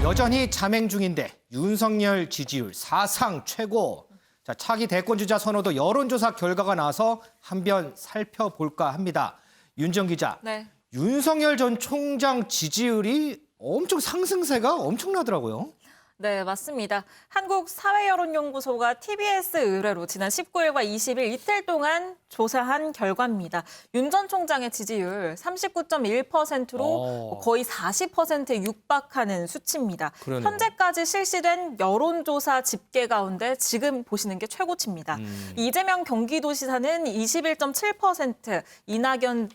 여전히 잠행 중인데 윤석열 지지율 사상 최고. 자, 차기 대권주자 선호도 여론조사 결과가 나와서 한번 살펴볼까 합니다. 윤정 기자, 네. 윤석열 전 총장 지지율이 엄청 상승세가 엄청나더라고요. 네, 맞습니다. 한국사회여론연구소가 TBS 의뢰로 지난 19일과 20일 이틀 동안 조사한 결과입니다. 윤 전 총장의 지지율 39.1%로 거의 40%에 육박하는 수치입니다. 그러네요. 현재까지 실시된 여론조사 집계 가운데 지금 보시는 게 최고치입니다. 이재명 경기도지사는 21.7%, 이낙연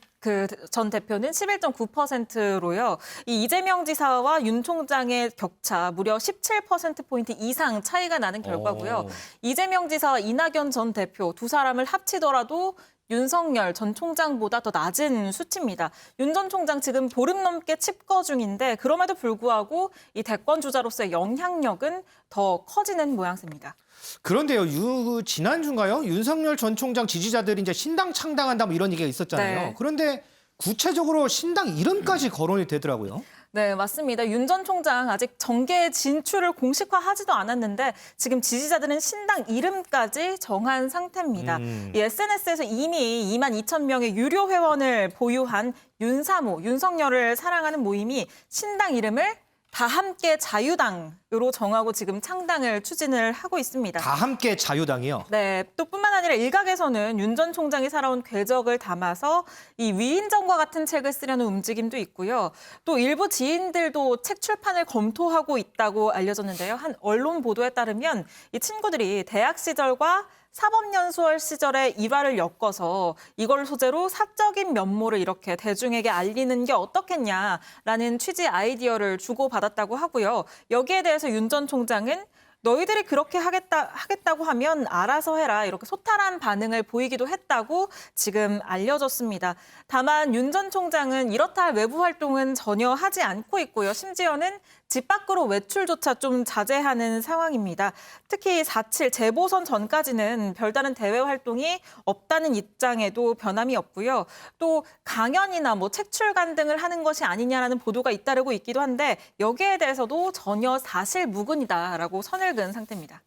전 대표는 11.9%로요. 이 이재명 지사와 윤 총장의 격차 무려 17%포인트 이상 차이가 나는 결과고요. 이재명 지사와 이낙연 전 대표 두 사람을 합치더라도 윤석열 전 총장보다 더 낮은 수치입니다. 윤 전 총장 지금 보름 넘게 칩거 중인데 그럼에도 불구하고 이 대권 주자로서의 영향력은 더 커지는 모양새입니다. 그런데요, 지난주인가요? 윤석열 전 총장 지지자들이 이제 신당 창당한다 뭐 이런 얘기가 있었잖아요. 네. 그런데 구체적으로 신당 이름까지 거론이 되더라고요. 네, 맞습니다. 윤 전 총장 아직 정계 진출을 공식화하지도 않았는데 지금 지지자들은 신당 이름까지 정한 상태입니다. 이 SNS에서 이미 2만 2천 명의 유료 회원을 보유한 윤사모, 윤석열을 사랑하는 모임이 신당 이름을 다 함께 자유당으로 정하고 지금 창당을 추진을 하고 있습니다. 다 함께 자유당이요? 네, 또 뿐만 아니라 일각에서는 윤 전 총장이 살아온 궤적을 담아서 이 위인전과 같은 책을 쓰려는 움직임도 있고요. 또 일부 지인들도 책 출판을 검토하고 있다고 알려졌는데요. 한 언론 보도에 따르면 이 친구들이 대학 시절과 사법연수원 시절의 일화를 엮어서 이걸 소재로 사적인 면모를 이렇게 대중에게 알리는 게 어떻겠냐라는 취지 아이디어를 주고받았다고 하고요. 여기에 대해서 윤 전 총장은 너희들이 그렇게 하겠다고 하면 알아서 해라 이렇게 소탈한 반응을 보이기도 했다고 지금 알려졌습니다. 다만 윤 전 총장은 이렇다 할 외부 활동은 전혀 하지 않고 있고요. 심지어는 집 밖으로 외출조차 좀 자제하는 상황입니다. 특히 4.7 재보선 전까지는 별다른 대외 활동이 없다는 입장에도 변함이 없고요. 또 강연이나 뭐 책 출간 등을 하는 것이 아니냐라는 보도가 잇따르고 있기도 한데 여기에 대해서도 전혀 사실무근이다라고 선을 그은 상태입니다.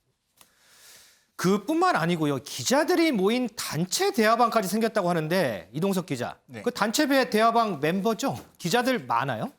그뿐만 아니고요. 기자들이 모인 단체 대화방까지 생겼다고 하는데 이동석 기자, 네. 그 단체 대화방 멤버죠? 기자들 많아요?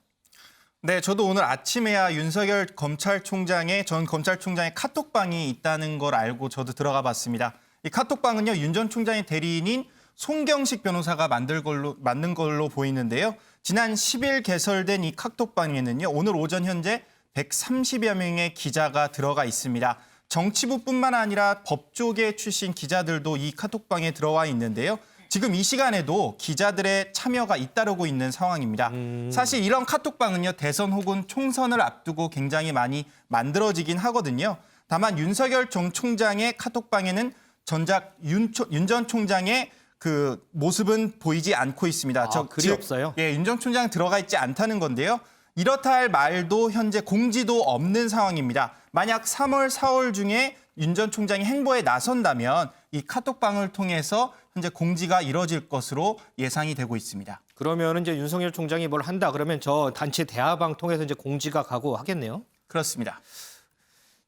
네, 저도 오늘 아침에야 윤석열 전 검찰총장의 카톡방이 있다는 걸 알고 저도 들어가 봤습니다. 이 카톡방은요, 윤 전 총장의 대리인인 송경식 변호사가 만든 걸로 보이는데요. 지난 10일 개설된 이 카톡방에는요, 오늘 오전 현재 130여 명의 기자가 들어가 있습니다. 정치부뿐만 아니라 법조계 출신 기자들도 이 카톡방에 들어와 있는데요. 지금 이 시간에도 기자들의 참여가 잇따르고 있는 상황입니다. 사실 이런 카톡방은요, 대선 혹은 총선을 앞두고 굉장히 많이 만들어지긴 하거든요. 다만 윤석열 전 총장의 카톡방에는 정작 윤 전 총장의 그 모습은 보이지 않고 있습니다. 글이 없어요? 예, 윤 전 총장 들어가 있지 않다는 건데요. 이렇다 할 말도 현재 공지도 없는 상황입니다. 만약 3월, 4월 중에 윤 전 총장이 행보에 나선다면 이 카톡방을 통해서 현재 공지가 이뤄질 것으로 예상이 되고 있습니다. 그러면 이제 윤석열 총장이 뭘 한다 그러면 저 단체 대화방 통해서 이제 공지가 가고 하겠네요. 그렇습니다.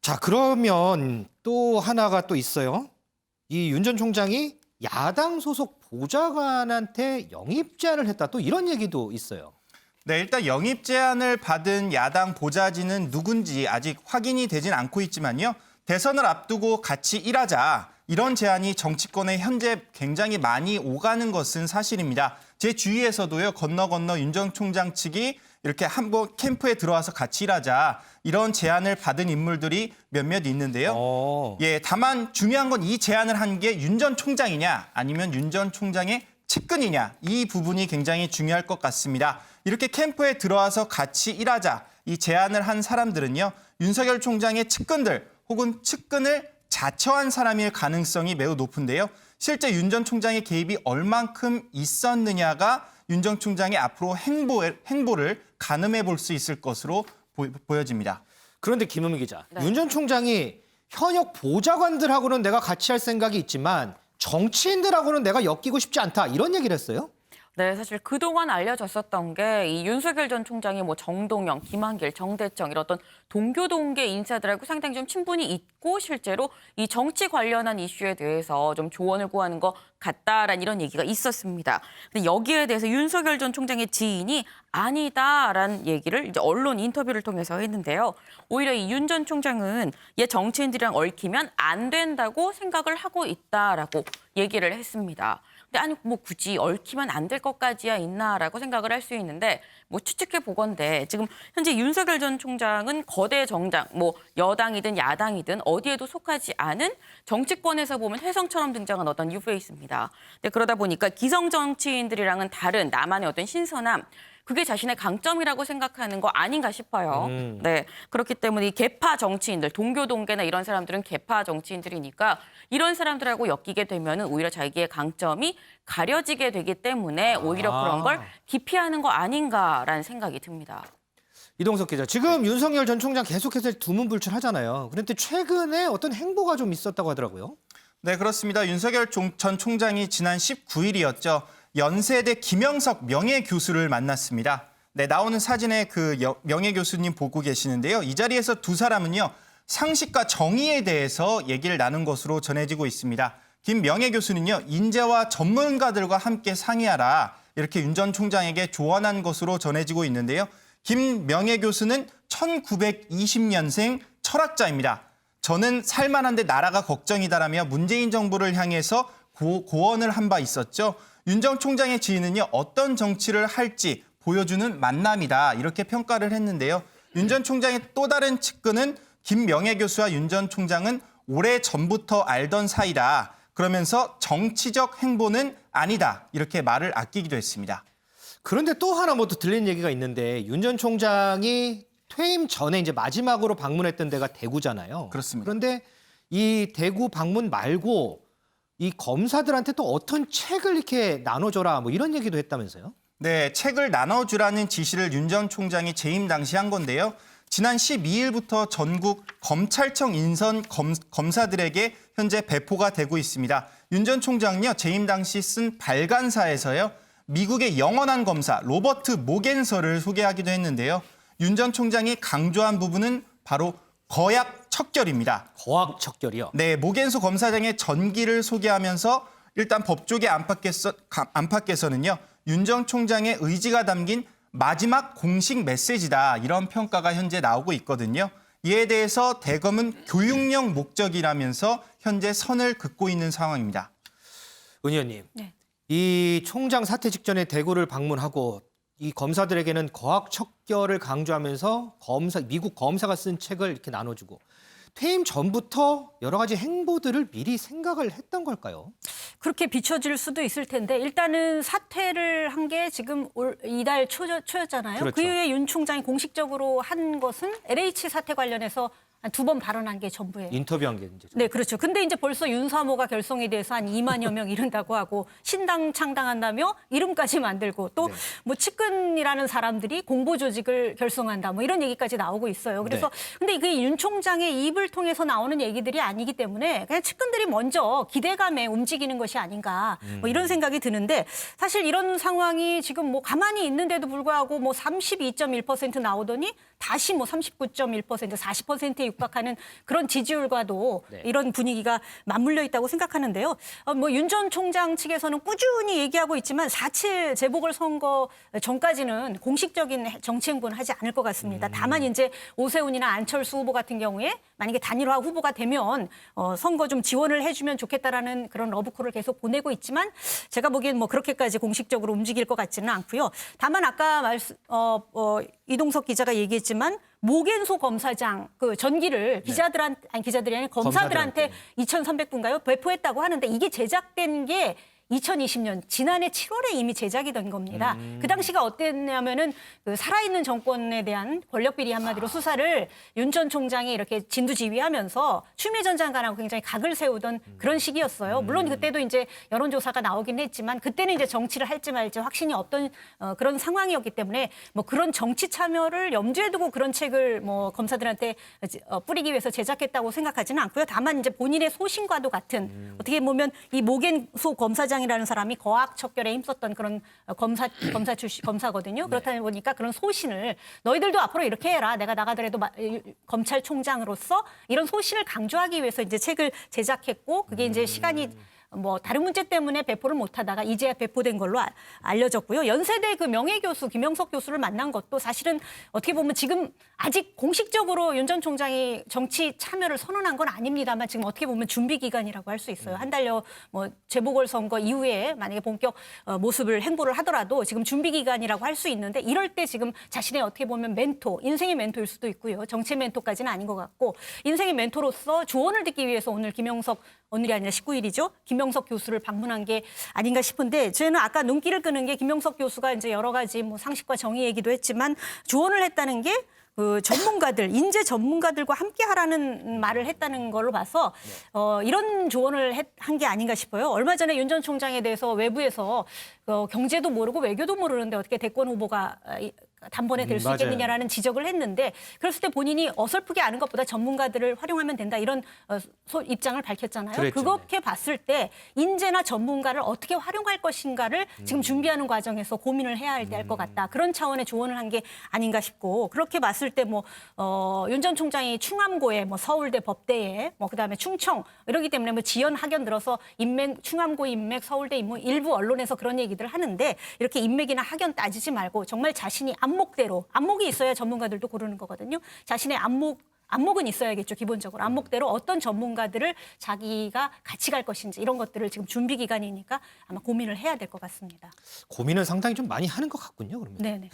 자, 그러면 또 하나가 또 있어요. 이 윤 전 총장이 야당 소속 보좌관한테 영입 제안을 했다. 또 이런 얘기도 있어요. 네, 일단 영입 제안을 받은 야당 보좌진은 누군지 아직 확인이 되진 않고 있지만요. 대선을 앞두고 같이 일하자. 이런 제안이 정치권에 현재 굉장히 많이 오가는 것은 사실입니다. 제 주위에서도요, 건너 윤 전 총장 측이 이렇게 한번 캠프에 들어와서 같이 일하자. 이런 제안을 받은 인물들이 몇몇 있는데요. 예, 다만 중요한 건 이 제안을 한 게 윤 전 총장이냐 아니면 윤 전 총장의 측근이냐 이 부분이 굉장히 중요할 것 같습니다. 이렇게 캠프에 들어와서 같이 일하자 이 제안을 한 사람들은요. 윤석열 총장의 측근들 혹은 측근을 자처한 사람일 가능성이 매우 높은데요. 실제 윤 전 총장의 개입이 얼만큼 있었느냐가 윤 전 총장의 앞으로 행보를 가늠해 볼 수 있을 것으로 보여집니다. 그런데 김은미 기자, 윤 전 총장이 현역 보좌관들하고는 내가 같이 할 생각이 있지만 정치인들하고는 내가 엮이고 싶지 않다 이런 얘기를 했어요? 네, 사실 그동안 알려졌었던 게 이 윤석열 전 총장이 뭐 정동영, 김한길, 정대청 이런 어떤 동교동계 인사들하고 상당히 좀 친분이 있고 실제로 이 정치 관련한 이슈에 대해서 좀 조언을 구하는 것 같다라는 이런 얘기가 있었습니다. 근데 여기에 대해서 윤석열 전 총장의 지인이 아니다라는 얘기를 이제 언론 인터뷰를 통해서 했는데요. 오히려 이 윤 전 총장은 옛 정치인들이랑 얽히면 안 된다고 생각을 하고 있다라고 얘기를 했습니다. 근데 아니 뭐 굳이 얽히면 안 될 것까지야 있나라고 생각을 할 수 있는데 뭐 추측해 보건대 지금 현재 윤석열 전 총장은 거대 정당 뭐 여당이든 야당이든 어디에도 속하지 않은 정치권에서 보면 혜성처럼 등장한 어떤 뉴페이스입니다. 근데 그러다 보니까 기성 정치인들이랑은 다른 나만의 어떤 신선함 그게 자신의 강점이라고 생각하는 거 아닌가 싶어요. 네, 그렇기 때문에 이 개파 정치인들, 동교동계나 이런 사람들은 개파 정치인들이니까 이런 사람들하고 엮이게 되면은 오히려 자기의 강점이 가려지게 되기 때문에 오히려 그런 걸 기피하는 거 아닌가라는 생각이 듭니다. 이동석 기자, 지금 윤석열 전 총장 계속해서 두문불출하잖아요. 그런데 최근에 어떤 행보가 좀 있었다고 하더라고요. 네, 그렇습니다. 윤석열 전 총장이 지난 19일이었죠. 연세대 김영석 명예교수를 만났습니다. 네, 나오는 사진에 그 명예교수님 보고 계시는데요. 이 자리에서 두 사람은요, 상식과 정의에 대해서 얘기를 나눈 것으로 전해지고 있습니다. 김 명예교수는요, 인재와 전문가들과 함께 상의하라 이렇게 윤 전 총장에게 조언한 것으로 전해지고 있는데요. 김 명예교수는 1920년생 철학자입니다. 저는 살만한데 나라가 걱정이다라며 문재인 정부를 향해서 고언을 한 바 있었죠. 윤 전 총장의 지인은요, 어떤 정치를 할지 보여주는 만남이다 이렇게 평가를 했는데요. 윤 전 총장의 또 다른 측근은 김 명예교수와 윤 전 총장은 오래전부터 알던 사이다. 그러면서 정치적 행보는 아니다 이렇게 말을 아끼기도 했습니다. 그런데 또 하나 뭐 또 들린 얘기가 있는데 윤 전 총장이 퇴임 전에 이제 마지막으로 방문했던 데가 대구잖아요. 그렇습니다. 그런데 이 대구 방문 말고 이 검사들한테 또 어떤 책을 이렇게 나눠줘라 뭐 이런 얘기도 했다면서요? 네, 책을 나눠주라는 지시를 윤 전 총장이 재임 당시 한 건데요. 지난 12일부터 전국 검찰청 인선 검사들에게 현재 배포가 되고 있습니다. 윤 전 총장은요, 재임 당시 쓴 발간사에서요, 미국의 영원한 검사 로버트 모겐서를 소개하기도 했는데요. 윤 전 총장이 강조한 부분은 바로 거약 척결입니다. 거학 척결이요? 네, 모겐소 검사장의 전기를 소개하면서 일단 법조계 안팎에서는요, 윤 전 총장의 의지가 담긴 마지막 공식 메시지다 이런 평가가 현재 나오고 있거든요. 이에 대해서 대검은 교육용 목적이라면서 현재 선을 긋고 있는 상황입니다. 은 의원님, 네. 이 총장 사퇴 직전에 대구를 방문하고 이 검사들에게는 거학 척결을 강조하면서 미국 검사가 쓴 책을 이렇게 나눠주고 퇴임 전부터 여러 가지 행보들을 미리 생각을 했던 걸까요? 그렇게 비춰질 수도 있을 텐데 일단은 사퇴를 한 게 지금 이달 초였잖아요. 그렇죠. 그 이후에 윤 총장이 공식적으로 한 것은 LH 사태 관련해서 한 2번 발언한 게 전부예요. 인터뷰한 게 이제. 네, 그렇죠. 근데 이제 벌써 윤사모가 결성에 대해서 한 2만여 명 이른다고 하고 신당 창당한다며 이름까지 만들고 또 뭐 측근이라는 사람들이 공보 조직을 결성한다 뭐 이런 얘기까지 나오고 있어요. 그래서 근데 이게 윤 총장의 입을 통해서 나오는 얘기들이 아니기 때문에 그냥 측근들이 먼저 기대감에 움직이는 것이 아닌가 뭐 이런 생각이 드는데 사실 이런 상황이 지금 뭐 가만히 있는데도 불구하고 뭐 32.1% 나오더니 다시 뭐 39.1%, 40%에 육박하는 그런 지지율과도 이런 분위기가 맞물려 있다고 생각하는데요. 뭐 윤 전 총장 측에서는 꾸준히 얘기하고 있지만 4.7 재보궐선거 전까지는 공식적인 정치 행보는 하지 않을 것 같습니다. 다만 이제 오세훈이나 안철수 후보 같은 경우에 만약에 단일화 후보가 되면 선거 좀 지원을 해주면 좋겠다라는 그런 러브콜을 계속 보내고 있지만 제가 보기엔 뭐 그렇게까지 공식적으로 움직일 것 같지는 않고요. 다만 아까 이동석 기자가 얘기했지만 모겐소 검사장 그 전기를 기자들한테 아니 기자들이 아니라 검사들한테 2,300분가요? 배포했다고 하는데 이게 제작된 게 2020년 지난해 7월에 이미 제작이 된 겁니다. 그 당시가 어땠냐면은 그 살아있는 정권에 대한 권력 비리 한마디로 수사를 윤 전 총장이 이렇게 진두지휘하면서 추미애 전 장관하고 굉장히 각을 세우던 그런 시기였어요. 물론 그때도 이제 여론조사가 나오긴 했지만 그때는 이제 정치를 할지 말지 확신이 없던 그런 상황이었기 때문에 뭐 그런 정치 참여를 염두에 두고 그런 책을 뭐 검사들한테 뿌리기 위해서 제작했다고 생각하지는 않고요. 다만 이제 본인의 소신과도 같은 어떻게 보면 이 모겐소 검사장 총장이라는 사람이 거악 척결에 힘썼던 그런 검사거든요. 그렇다 보니까 그런 소신을 너희들도 앞으로 이렇게 해라. 내가 나가더라도 검찰총장으로서 이런 소신을 강조하기 위해서 이제 책을 제작했고 그게 이제 시간이 뭐 다른 문제 때문에 배포를 못하다가 이제야 배포된 걸로 알려졌고요. 연세대 그 명예교수 김영석 교수를 만난 것도 사실은 어떻게 보면 지금 아직 공식적으로 윤 전 총장이 정치 참여를 선언한 건 아닙니다만 지금 어떻게 보면 준비 기간이라고 할 수 있어요. 한 달여 뭐 재보궐선거 이후에 만약에 본격 모습을 행보를 하더라도 지금 준비 기간이라고 할 수 있는데 이럴 때 지금 자신의 어떻게 보면 멘토, 인생의 멘토일 수도 있고요. 정치 멘토까지는 아닌 것 같고 인생의 멘토로서 조언을 듣기 위해서 오늘 오늘이 아니라 19일이죠. 김영석 교수를 방문한 게 아닌가 싶은데 저희는 아까 눈길을 끄는 게 김영석 교수가 이제 여러 가지 뭐 상식과 정의 얘기도 했지만 조언을 했다는 게 그 전문가들, 인재 전문가들과 함께 하라는 말을 했다는 걸로 봐서 이런 조언을 한 게 아닌가 싶어요. 얼마 전에 윤 전 총장에 대해서 외부에서 경제도 모르고 외교도 모르는데 어떻게 대권 후보가 단번에 될 수 맞아요. 있겠느냐라는 지적을 했는데 그랬을 때 본인이 어설프게 아는 것보다 전문가들을 활용하면 된다 이런 입장을 밝혔잖아요. 그랬죠. 그렇게 봤을 때 인재나 전문가를 어떻게 활용할 것인가를 지금 준비하는 과정에서 고민을 해야 할 때 할 것 같다. 그런 차원의 조언을 한 게 아닌가 싶고 그렇게 봤을 때 뭐 윤 전 총장이 충암고에 뭐 서울대 법대에 뭐 그다음에 충청 이러기 때문에 뭐 지연 학연 들어서 인맥 충암고 인맥 서울대 인맥 일부 언론에서 그런 얘기들 하는데 이렇게 인맥이나 학연 따지지 말고 정말 자신이 안목대로 안목이 있어야 전문가들도 고르는 거거든요. 자신의 안목은 있어야겠죠. 기본적으로 안목대로 어떤 전문가들을 자기가 같이 갈 것인지 이런 것들을 지금 준비 기간이니까 아마 고민을 해야 될 것 같습니다. 고민은 상당히 좀 많이 하는 것 같군요. 그러면. 네네.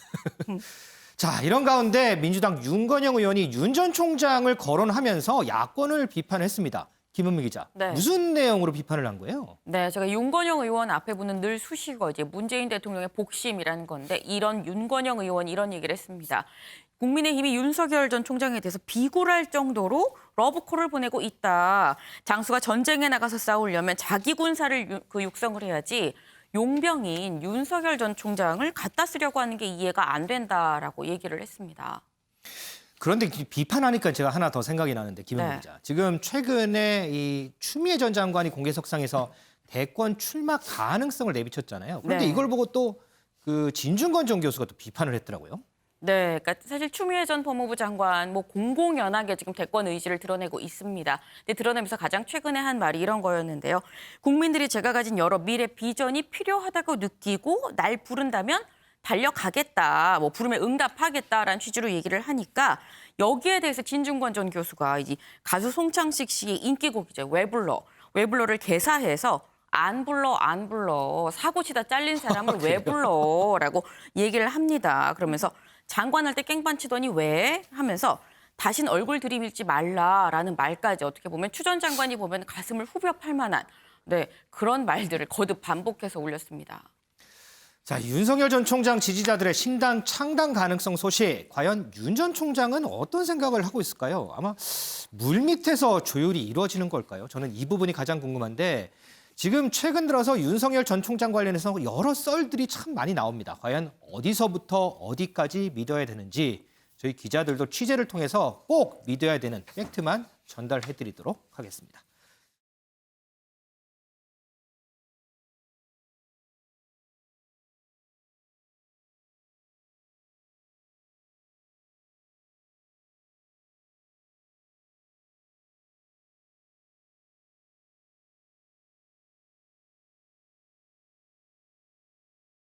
자, 이런 가운데 민주당 윤건영 의원이 윤 전 총장을 거론하면서 야권을 비판했습니다. 김은미 기자, 네. 무슨 내용으로 비판을 한 거예요? 네, 제가 윤건영 의원 앞에 붙는 늘 수식어 이제 문재인 대통령의 복심이라는 건데 이런 윤건영 의원 이런 얘기를 했습니다. 국민의힘이 윤석열 전 총장에 대해서 비굴할 정도로 러브콜을 보내고 있다. 장수가 전쟁에 나가서 싸우려면 자기 군사를 육성을 해야지 용병인 윤석열 전 총장을 갖다 쓰려고 하는 게 이해가 안 된다라고 얘기를 했습니다. 그런데 비판하니까 제가 하나 더 생각이 나는데 김은미 네. 기자. 지금 최근에 이 추미애 전 장관이 공개석상에서 대권 출마 가능성을 내비쳤잖아요. 그런데 네. 이걸 보고 또 그 진중권 전 교수가 또 비판을 했더라고요. 네, 그러니까 사실 추미애 전 법무부 장관 뭐 공공연하게 지금 대권 의지를 드러내고 있습니다. 근데 드러내면서 가장 최근에 한 말이 이런 거였는데요. 국민들이 제가 가진 여러 미래 비전이 필요하다고 느끼고 날 부른다면 달려가겠다, 뭐 부르면 응답하겠다라는 취지로 얘기를 하니까 여기에 대해서 진중권 전 교수가 이제 가수 송창식 씨의 인기곡이죠. 왜 불러를 개사해서 안 불러 사고 치다 잘린 사람을 왜 불러라고 얘기를 합니다. 그러면서 장관할 때 깽판 치더니 왜 하면서 다신 얼굴 들이밀지 말라라는 말까지 어떻게 보면 추 전 장관이 보면 가슴을 후벼 팔 만한 그런 말들을 거듭 반복해서 올렸습니다. 자, 윤석열 전 총장 지지자들의 신당 창당 가능성 소식. 과연 윤 전 총장은 어떤 생각을 하고 있을까요? 아마 물밑에서 조율이 이루어지는 걸까요? 저는 이 부분이 가장 궁금한데 지금 최근 들어서 윤석열 전 총장 관련해서 여러 썰들이 참 많이 나옵니다. 과연 어디서부터 어디까지 믿어야 되는지 저희 기자들도 취재를 통해서 꼭 믿어야 되는 팩트만 전달해드리도록 하겠습니다.